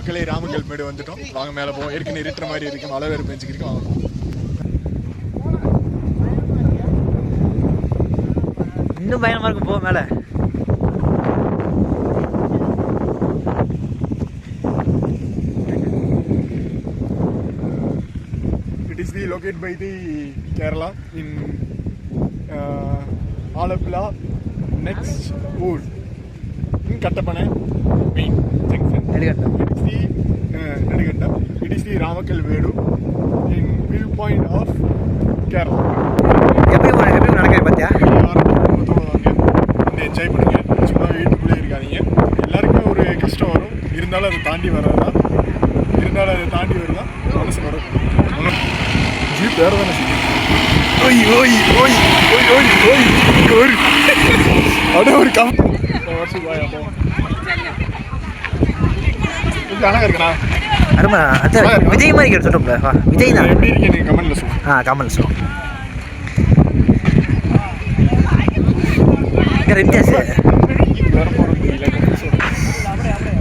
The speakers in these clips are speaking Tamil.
மக்களே ராமக்கல் மேடு வந்துட்டோம். வாங்க மேலே போவோம். ஏற்கனவே இருக்கிற மாதிரி இருக்கு, மழை வேறு பெஞ்சுக்கிருக்கு. வாங்க போவோம். இன்னும் பயமா இருக்கும். போ மேலே. It is located by the Kerala in Alappuzha next wood in Kattapana main junction. It is the Ramakkal Medu in viewpoint of Kerala. எப்படி நடக்கிறேன் பார்த்தியா? வந்து என்ஜாய் பண்ணுங்க. சும்மா வீட்டுக்குள்ளே இருக்காதீங்க. எல்லாருக்குமே ஒரு கஷ்டம் வரும், இருந்தாலும் அதை தாண்டி வர்றதா மனசு வரும். ஜீப் வேறு தானே செய்யும். அப்படியே ஒரு வருஷம் அழகா இருக்குண்ணா. அருமா விஜய் மாதிரி கேட்டுட்டோம்ல. விஜய் தான். எப்படி இருக்கு நீங்கள் கமெண்ட்ல சொல்லுங்க. கமெண்ட்ல சொல்லுங்க.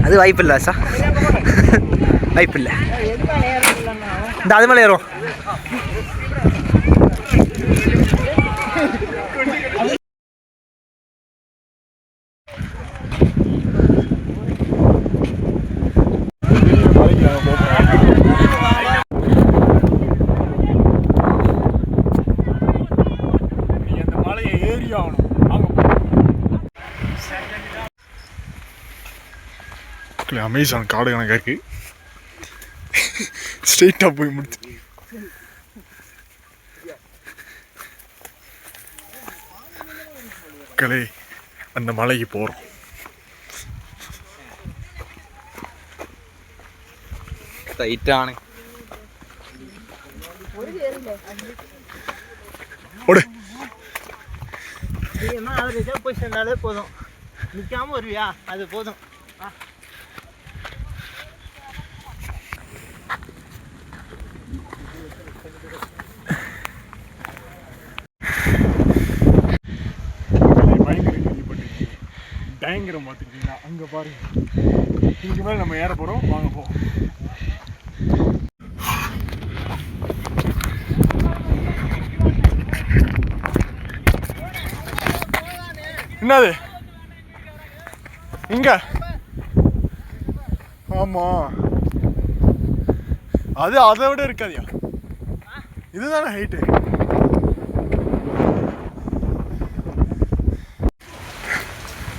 அது வாய்ப்பு இல்லை சார், வாய்ப்பு இல்லை. இந்த அது மேலே ஏறும். அமேசான் காடு கணக்காக இருக்கு. ஸ்ட்ரெயிட்டாக போய் முடிச்சு மக்களே அந்த மலைக்கு போகிறோம். போய் சேர்ந்தாலே போதும், நிற்காம வருவியா, அது போதும். டேங்கரம் பார்த்துருக்கீங்களா? அங்கே பாருங்க. இதுக்கு மேலே நம்ம ஏற போகிறோம். வாங்க போவோம். என்னது இங்க? ஆமாம், அது அதை விட இருக்காதியா? இதுதானே ஹைட்டு.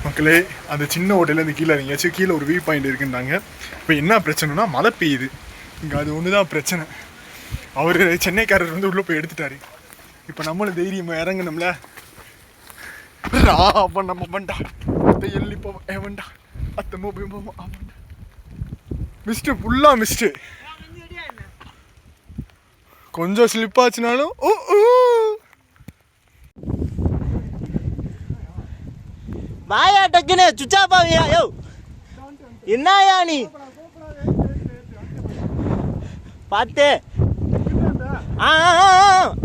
மக்களே அந்த சின்ன ஹோட்டலேருந்து கீழே இறங்கியாச்சு. கீழே ஒரு வியூ பாயிண்ட் இருக்குன்னாங்க. இப்போ என்ன பிரச்சனைனா மழை பெய்யுது இங்கே. அது ஒன்று தான் பிரச்சனை. அவர் சென்னைக்காரர் வந்து உள்ளே போய் எடுத்துட்டாரு. இப்போ நம்மளும் தைரியமாக இறங்கணும்ல. அப்போ நம்ம பண்ணா அத்தை எள்ளி போவோம் வேண்டா அத்தை மோபி போவோம் ஆமாண்டா. மிஸ்ட்டு ஃபுல்லாக மிஸ்ட்டு. கொஞ்சம் ஸ்லிப் ஆச்சுனாலும் வாயா டக்குன்னு சுச்சா பாவியா? யோ என்னயா நீ பார்த்து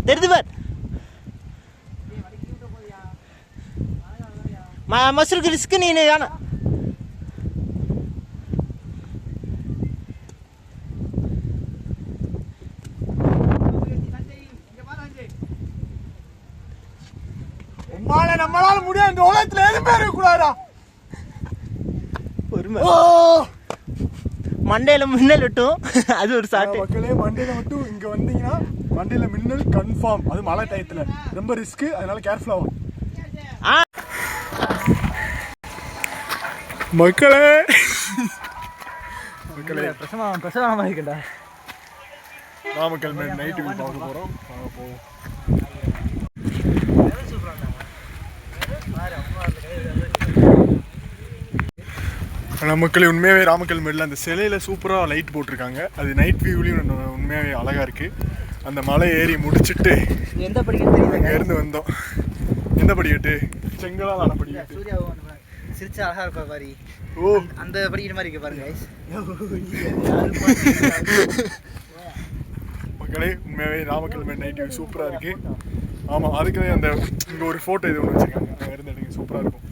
தெரிஞ்சு பார். மசருக்கு ரிஸ்க் நீ வேணாம். நம்மளால முடியாது. இந்த உலகத்துல எதுவுமே இருக்கக்கூடாதா? மண்டையில மின்னல் விட்டும் அது ஒரு சாட்டு. மக்களே மண்டையில மட்டும் இங்க வந்தீங்கன்னா மண்டையில மின்னல் கன்ஃபார்ம். அது மழை டயத்துல ரொம்ப ரிஸ்க், அதனால கேர்ஃபுல் ஆகும் மக்களே. மக்களே பிரசவமா இருக்கா? நாமக்கல் மேட் நைட்டு பார்க்க போறோம். போவோம். மக்களே உண்மையாகவே ராமக்கல் மேடில் அந்த சிலையில் சூப்பராக லைட் போட்டிருக்காங்க. அது நைட் வியூலையும் உண்மையாகவே அழகாக இருக்குது. அந்த மலை ஏறி முடிச்சுட்டு எந்த படிக்கட்டு அங்கேருந்து வந்தோம். எந்த படிக்கட்டு? செங்கலால் ஆன படிக்கட்டு. சிரிச்சா அழகாக இருப்பா பாரு. ஓ அந்த படிக்கட்டு மாதிரி இருக்கு பாருங்க. மக்களே உண்மையாகவே ராமக்கல் மேட் நைட் வியூ சூப்பராக இருக்குது. ஆமாம், அதுக்கு அந்த இங்கே ஒரு ஃபோட்டோ இது ஒன்று வச்சுருக்காங்க. அங்கே இருந்து எடுங்க, சூப்பராக இருக்கும்.